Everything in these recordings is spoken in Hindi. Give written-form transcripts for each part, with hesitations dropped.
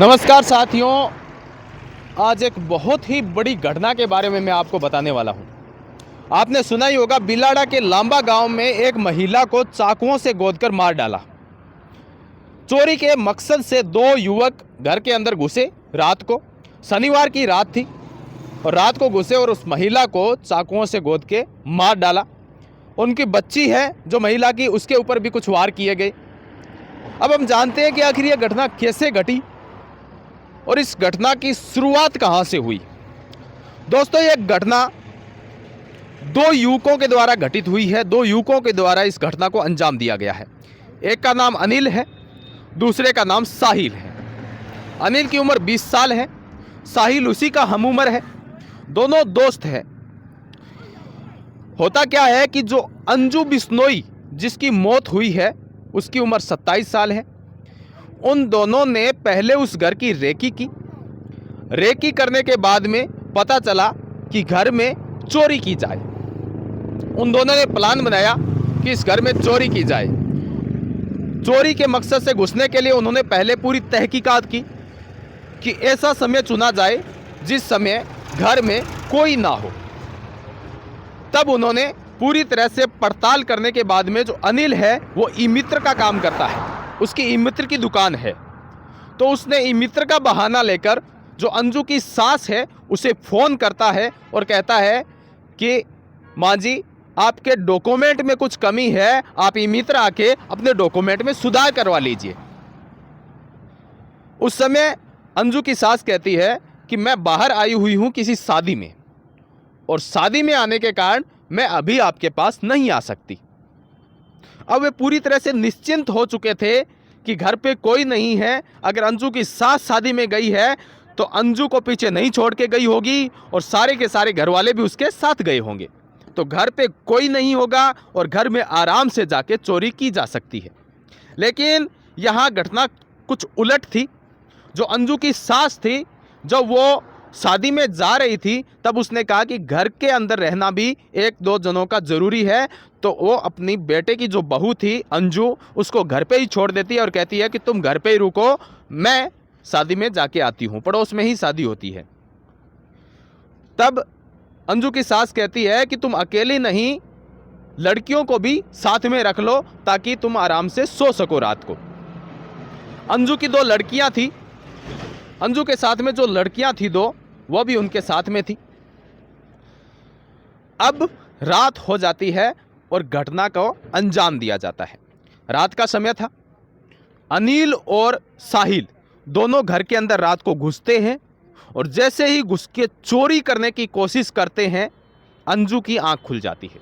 नमस्कार साथियों, आज एक बहुत ही बड़ी घटना के बारे में मैं आपको बताने वाला हूं। आपने सुना ही होगा, बिलाड़ा के लांबा गांव में एक महिला को चाकुओं से गोदकर मार डाला। चोरी के मकसद से दो युवक घर के अंदर घुसे। रात को, शनिवार की रात थी, और रात को घुसे और उस महिला को चाकुओं से गोद के मार डाला। उनकी बच्ची है जो महिला की, उसके ऊपर भी कुछ वार किए गए। अब हम जानते हैं कि आखिर यह घटना कैसे घटी और इस घटना की शुरुआत कहां से हुई। दोस्तों, यह घटना दो युवकों के द्वारा घटित हुई है। दो युवकों के द्वारा इस घटना को अंजाम दिया गया है। एक का नाम अनिल है, दूसरे का नाम साहिल है। अनिल की उम्र 20 साल है, साहिल उसी का हमउम्र है। दोनों दोस्त हैं। होता क्या है कि जो अंजू बिश्नोई जिसकी मौत हुई है, उसकी उम्र 27 साल है। उन दोनों ने पहले उस घर की रेकी की। रेकी करने के बाद में पता चला कि घर में चोरी की जाए। उन दोनों ने प्लान बनाया कि इस घर में चोरी की जाए। चोरी के मकसद से घुसने के लिए उन्होंने पहले पूरी तहकीकात की कि ऐसा समय चुना जाए जिस समय घर में कोई ना हो। तब उन्होंने पूरी तरह से पड़ताल करने के बाद में, जो अनिल है वो ई मित्र का काम करता है, उसकी ई मित्र की दुकान है, तो उसने ई मित्र का बहाना लेकर जो अंजू की सास है उसे फ़ोन करता है और कहता है कि माँ जी, आपके डॉक्यूमेंट में कुछ कमी है, आप ई मित्र आके अपने डॉक्यूमेंट में सुधार करवा लीजिए। उस समय अंजू की सास कहती है कि मैं बाहर आई हुई हूँ किसी शादी में, और शादी में आने के कारण मैं अभी आपके पास नहीं आ सकती। अब वे पूरी तरह से निश्चिंत हो चुके थे कि घर पे कोई नहीं है। अगर अंजू की सास शादी में गई है तो अंजू को पीछे नहीं छोड़ के गई होगी, और सारे के सारे घर वाले भी उसके साथ गए होंगे, तो घर पे कोई नहीं होगा और घर में आराम से जाके चोरी की जा सकती है। लेकिन यहाँ घटना कुछ उलट थी। जो अंजू की सास थी, जब वो शादी में जा रही थी, तब उसने कहा कि घर के अंदर रहना भी एक दो जनों का ज़रूरी है। तो वो अपनी बेटे की जो बहू थी अंजू, उसको घर पे ही छोड़ देती है और कहती है कि तुम घर पे ही रुको, मैं शादी में जाके आती हूँ। पड़ोस में ही शादी होती है। तब अंजू की सास कहती है कि तुम अकेली नहीं, लड़कियों को भी साथ में रख लो ताकि तुम आराम से सो सको रात को। अंजू की दो लड़कियां थी। अंजू के साथ में जो लड़कियां थी दो, वो भी उनके साथ में थी। अब रात हो जाती है और घटना को अंजाम दिया जाता है। रात का समय था। अनिल और साहिल दोनों घर के अंदर रात को घुसते हैं, और जैसे ही घुस के चोरी करने की कोशिश करते हैं, अंजू की आंख खुल जाती है।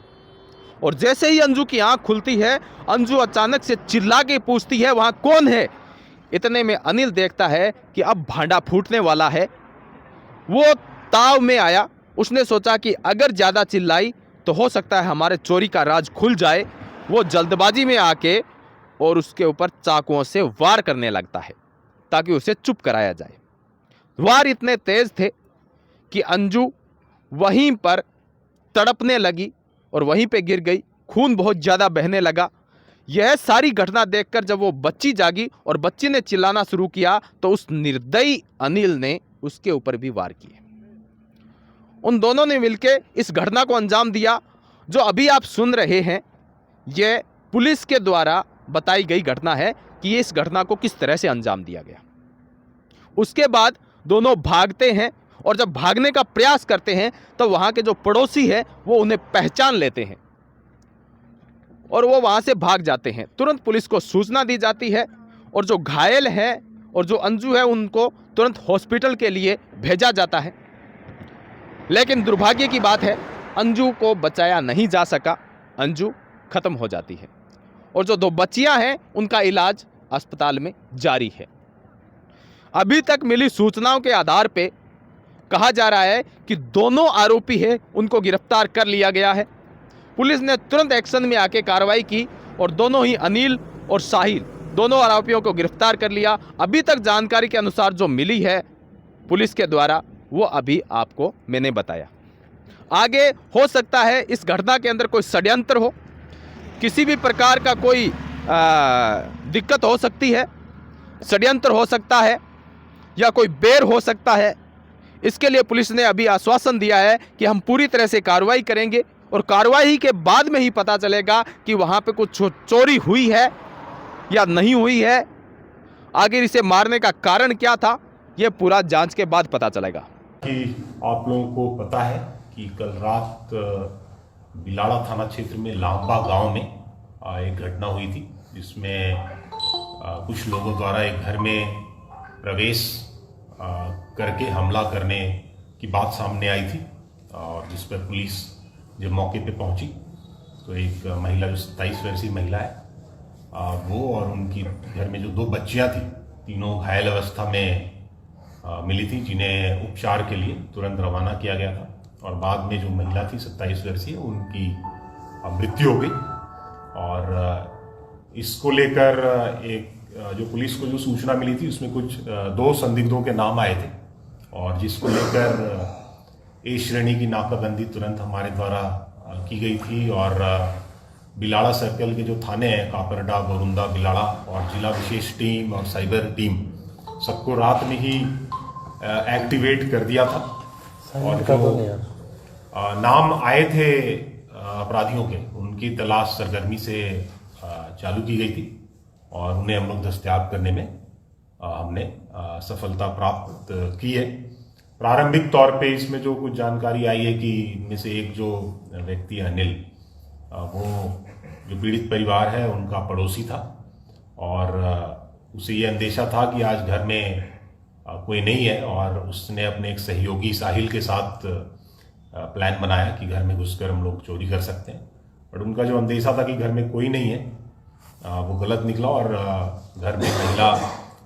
और जैसे ही अंजू की आंख खुलती है, अंजू अचानक से चिल्ला के पूछती है, वहां कौन है। इतने में अनिल देखता है कि अब भांडा फूटने वाला है। वो ताव में आया। उसने सोचा कि अगर ज़्यादा चिल्लाई तो हो सकता है हमारे चोरी का राज खुल जाए। वो जल्दबाजी में आके और उसके ऊपर चाकुओं से वार करने लगता है ताकि उसे चुप कराया जाए। वार इतने तेज थे कि अंजू वहीं पर तड़पने लगी और वहीं पे गिर गई। खून बहुत ज़्यादा बहने लगा। यह सारी घटना देखकर जब वो बच्ची जागी और बच्ची ने चिल्लाना शुरू किया, तो उस निर्दयी अनिल ने उसके ऊपर भी वार किए। उन दोनों ने मिलकर इस घटना को अंजाम दिया। जो अभी आप सुन रहे हैं, यह पुलिस के द्वारा बताई गई घटना है कि इस घटना को किस तरह से अंजाम दिया गया। उसके बाद दोनों भागते हैं, और जब भागने का प्रयास करते हैं तो वहां के जो पड़ोसी है वो उन्हें पहचान लेते हैं और वो वहां से भाग जाते हैं। तुरंत पुलिस को सूचना दी जाती है, और जो घायल है और जो अंजू है उनको तुरंत हॉस्पिटल के लिए भेजा जाता है। लेकिन दुर्भाग्य की बात है, अंजू को बचाया नहीं जा सका। अंजू खत्म हो जाती है, और जो दो बच्चियां हैं उनका इलाज अस्पताल में जारी है। अभी तक मिली सूचनाओं के आधार पे कहा जा रहा है कि दोनों आरोपी हैं उनको गिरफ्तार कर लिया गया है। पुलिस ने तुरंत एक्शन में आके कार्रवाई की और दोनों ही अनिल और साहिल दोनों आरोपियों को गिरफ्तार कर लिया। अभी तक जानकारी के अनुसार जो मिली है पुलिस के द्वारा, वो अभी आपको मैंने बताया। आगे हो सकता है इस घटना के अंदर कोई षड्यंत्र हो, किसी भी प्रकार का कोई दिक्कत हो सकती है, षड्यंत्र हो सकता है, या कोई बेर हो सकता है। इसके लिए पुलिस ने अभी आश्वासन दिया है कि हम पूरी तरह से कार्रवाई करेंगे और कार्रवाई के बाद में ही पता चलेगा कि वहाँ पे कुछ चोरी हुई है या नहीं हुई है। आखिर इसे मारने का कारण क्या था, ये पूरा जांच के बाद पता चलेगा। कि आप लोगों को पता है कि कल रात बिलाड़ा थाना क्षेत्र में लांबा गांव में एक घटना हुई थी, जिसमें कुछ लोगों द्वारा एक घर में प्रवेश करके हमला करने की बात सामने आई थी। और जिस पर पुलिस जब मौके पे पहुंची तो एक महिला जो 27 वर्षीय महिला है वो और उनकी घर में जो 2 बच्चियां थी, तीनों घायल अवस्था में मिली थी, जिन्हें उपचार के लिए तुरंत रवाना किया गया था। और बाद में जो महिला थी 27 वर्षीय, उनकी मृत्यु हो गई। और इसको लेकर एक जो पुलिस को जो सूचना मिली थी उसमें कुछ 2 संदिग्धों के नाम आए थे, और जिसको लेकर ए श्रेणी की नाकाबंदी तुरंत हमारे द्वारा की गई थी। और बिलाड़ा सर्कल के जो थाने हैं, कापरडा, गोरुंदा, बिलाड़ा, और जिला विशेष टीम और साइबर टीम, सबको रात में ही एक्टिवेट कर दिया था। और जो नाम आए थे अपराधियों के, उनकी तलाश सरगर्मी से चालू की गई थी और उन्हें हम लोग दस्तयाब करने में हमने सफलता प्राप्त की है। प्रारंभिक तौर पे इसमें जो कुछ जानकारी आई है कि इनमें से एक जो व्यक्ति अनिल, वो जो पीड़ित परिवार है उनका पड़ोसी था, और उसे ये अंदेशा था कि आज घर में कोई नहीं है, और उसने अपने एक सहयोगी साहिल के साथ प्लान बनाया कि घर में घुसकर हम लोग चोरी कर सकते हैं। बट उनका जो अंदेशा था कि घर में कोई नहीं है, वो गलत निकला, और घर में महिला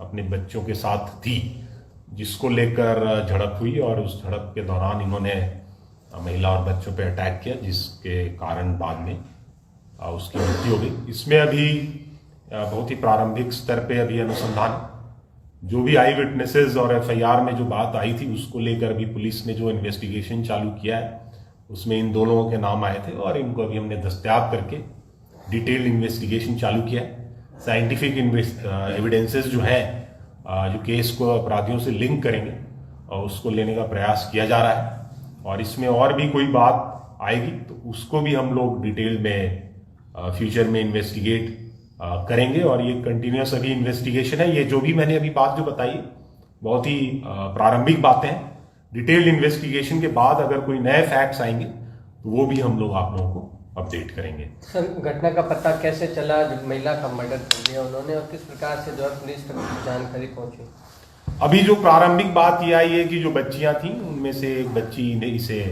अपने बच्चों के साथ थी, जिसको लेकर झड़प हुई। और उस झड़प के दौरान इन्होंने महिला और बच्चों पे अटैक किया, जिसके कारण बाद में उसकी मृत्यु हो गई। इसमें अभी बहुत ही प्रारंभिक स्तर पे अभी अनुसंधान, जो भी आई विटनेसेस और एफआईआर में जो बात आई थी उसको लेकर भी पुलिस ने जो इन्वेस्टिगेशन चालू किया है, उसमें इन 2 लोगों के नाम आए थे, और इनको अभी हमने दस्तयाब करके डिटेल्ड इन्वेस्टिगेशन चालू किया है। साइंटिफिक एविडेंसेस जो हैं, जो केस को अपराधियों से लिंक करेंगे, और उसको लेने का प्रयास किया जा रहा है। और इसमें और भी कोई बात आएगी तो उसको भी हम लोग डिटेल में फ्यूचर में इन्वेस्टिगेट करेंगे। और ये कंटिन्यूस अभी इन्वेस्टिगेशन है। ये जो भी मैंने अभी बात जो बताई बहुत ही प्रारंभिक बातें हैं। डिटेल्ड इन्वेस्टिगेशन के बाद अगर कोई नए फैक्ट्स आएंगे तो वो भी हम लोग आप लोगों को अपडेट करेंगे। सर, घटना का पता कैसे चला जब महिला का मर्डर कर दिया उन्होंने, और किस प्रकार से जो पुलिस तक जानकारी पहुंची? अभी जो प्रारंभिक बात ये आई है कि जो बच्चियां थी उनमें से एक बच्ची ने इसे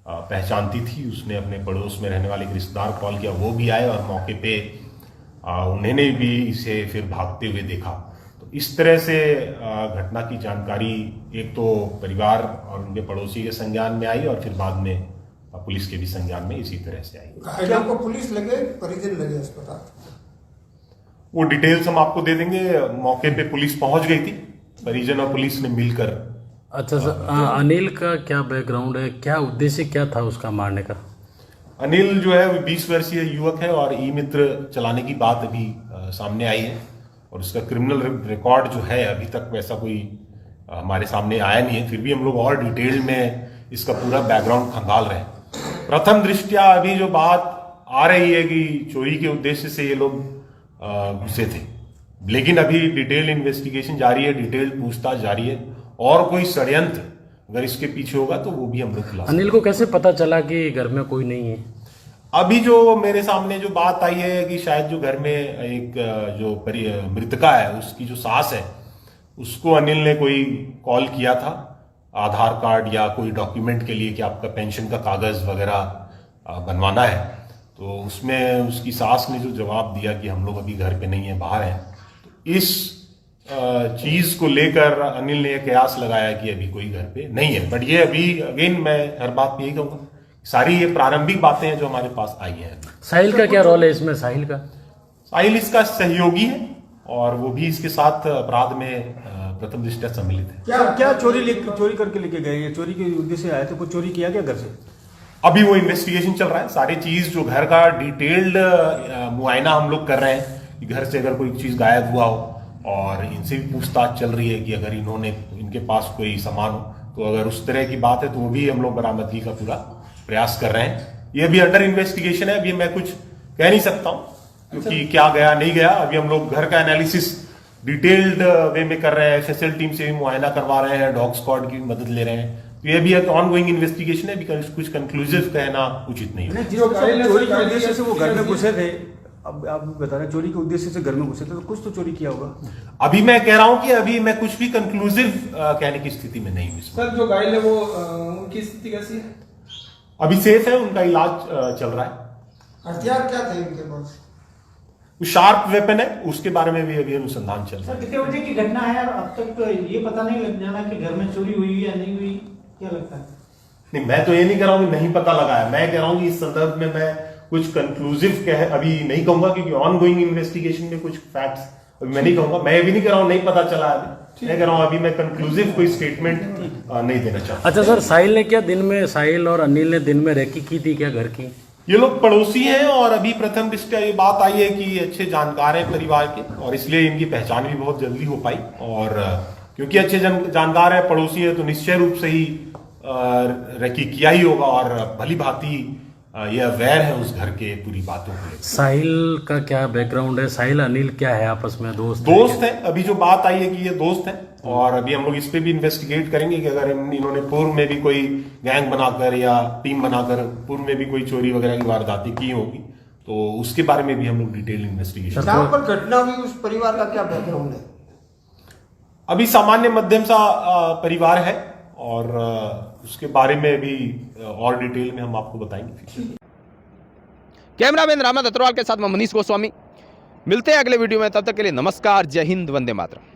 पहचानती थी, उसने अपने पड़ोस में रहने वाले रिश्तेदार कॉल किया, वो भी आए और मौके पे उन्होंने भी इसे फिर भागते हुए देखा। तो इस तरह से घटना की जानकारी एक तो परिवार और उनके पड़ोसी के संज्ञान में आई, और फिर बाद में पुलिस के भी संज्ञान में इसी तरह से आई। घायलों को पुलिस लगे, परिजन लगे अस्पताल? वो डिटेल्स हम आपको दे देंगे। मौके पे पुलिस पहुंच गई थी, परिजन और पुलिस ने मिलकर। अच्छा सर, अनिल का क्या बैकग्राउंड है, क्या उद्देश्य क्या था उसका मारने का? अनिल जो है 20 वर्षीय युवक है, और ई मित्र चलाने की बात अभी सामने आई है, और उसका क्रिमिनल रिकॉर्ड जो है अभी तक वैसा कोई हमारे सामने आया नहीं है। फिर भी हम लोग और डिटेल में इसका पूरा बैकग्राउंड खंगाल रहे हैं। प्रथम दृष्टया अभी जो बात आ रही है कि चोरी के उद्देश्य से ये लोग घुसे थे, लेकिन अभी डिटेल इन्वेस्टिगेशन जारी है, डिटेल पूछताछ जारी है, और कोई षड्यंत्र अगर इसके पीछे होगा तो वो भी हम लोग खिला। अनिल को कैसे पता चला कि घर में कोई नहीं है? अभी जो मेरे सामने जो बात आई है कि शायद जो घर में एक जो मृतका है उसकी जो सास है, उसको अनिल ने कोई कॉल किया था आधार कार्ड या कोई डॉक्यूमेंट के लिए कि आपका पेंशन का कागज वगैरह बनवाना है। तो उसमें उसकी सास ने जो जवाब दिया कि हम लोग अभी घर पे नहीं है, बाहर हैं। तो इस चीज को लेकर अनिल ने कयास लगाया कि अभी कोई घर पे नहीं है। बट ये अभी अगेन मैं हर बात यही कहूँगा, सारी ये प्रारंभिक बातें हैं जो हमारे पास आई हैं। साहिल का क्या रोल है इसमें? साहिल इसका सहयोगी है, और वो भी इसके साथ अपराध में प्रथम दृष्टया सम्मिलित है। क्या चोरी करके लेके गए? ये चोरी के उद्देश्य से आए थे, कुछ चोरी किया क्या घर से? अभी वो इन्वेस्टिगेशन चल रहा है। सारी चीज जो घर का डिटेल्ड मुआयना हम लोग कर रहे हैं कि घर से अगर कोई चीज गायब हुआ हो, और इनसे भी पूछताछ चल रही है कि अगर इन्होंने इनके पास कोई सामान हो, तो अगर उस तरह की बात है तो वो भी हम लोग बरामदगी का पूरा प्रयास कर रहे हैं। ये अभी अंडर इन्वेस्टिगेशन है, अभी मैं कुछ कह नहीं सकता हूं क्योंकि क्या गया नहीं गया। अभी हम लोग घर का एनालिसिस डिटेल्ड वे में कर रहे हैं, एफएसएल टीम से भी मुआयना करवा रहे हैं, डॉग स्क्वाड की मदद ले रहे हैं। तो ये भी एक ऑनगोइंग इन्वेस्टिगेशन है, कुछ कंक्लूसिव कहना उचित नहीं है। जिस चोरी के उद्देश्य से वो घर में घुसे थे, अब आप बता रहे हैं चोरी के उद्देश्य से घर में घुसे थे, तो कुछ तो चोरी किया होगा। अभी मैं कह रहा हूं कि अभी मैं कुछ भी कंक्लूसिव कहने की स्थिति में नहीं हूं। सर जो घायल है वो उनकी स्थिति कैसी है? अभी सेफ है, उनका इलाज चल रहा है। हथियार क्या थे इनके पास? शार्प वेपन है, उसके बारे में भी अभी अनुसंधान चल रहा है। कितने बजे की घटना है और अब तक तो ये पता नहीं लग जाना कि घर में चोरी हुई या नहीं हुई, क्या लगता है? नहीं, मैं तो ये नहीं कह रहा हूं कि नहीं पता लगा है, मैं कह रहा हूं कि इस संदर्भ में मैं कुछ कंक्लूसिव अभी नहीं कहूंगा क्योंकि ऑनगोइंग इन्वेस्टिगेशन में कुछ फैक्ट्स अभी मैं नहीं कहूंगा। मैं ये भी नहीं कह रहा हूं नहीं पता चला है, अभी मैं कह रहा हूं अभी मैं कंक्लूसिव कोई स्टेटमेंट नहीं देना चाहता। अच्छा सर, साहिल और अनिल ने दिन में रेकी की थी क्या घर की? ये लोग पड़ोसी हैं और अभी प्रथम दृष्टया ये बात आई है कि अच्छे जानकार हैं परिवार के, और इसलिए इनकी पहचान भी बहुत जल्दी हो पाई। और क्योंकि अच्छे जानकार हैं, पड़ोसी हैं, तो निश्चय रूप से ही रेकी किया ही होगा और भली भांति ये अवेयर है उस घर के पूरी बातों को। साहिल का क्या बैकग्राउंड है? साहिल अनिल क्या है आपस में? दोस्त है। अभी जो बात आई है कि ये दोस्त हैं, और अभी हम लोग इस पे भी इन्वेस्टिगेट करेंगे कि अगर इन्होंने पूर्व में भी कोई गैंग बनाकर या टीम बनाकर पूर्व में भी कोई चोरी वगैरह की वारदातें की होगी तो उसके बारे में भी हम लोग डिटेल इन्वेस्टिगेशन। जहां पर घटना हुई उस परिवार का क्या बैकग्राउंड है? अभी सामान्य मध्यम सा परिवार है और उसके बारे में भी और डिटेल में हम आपको बताएंगे। कैमरामैन रामनाथ अग्रवाल के साथ मैं मनीष गोस्वामी। मिलते हैं अगले वीडियो में, तब तक के लिए नमस्कार, जय हिंद, वंदे मातरम।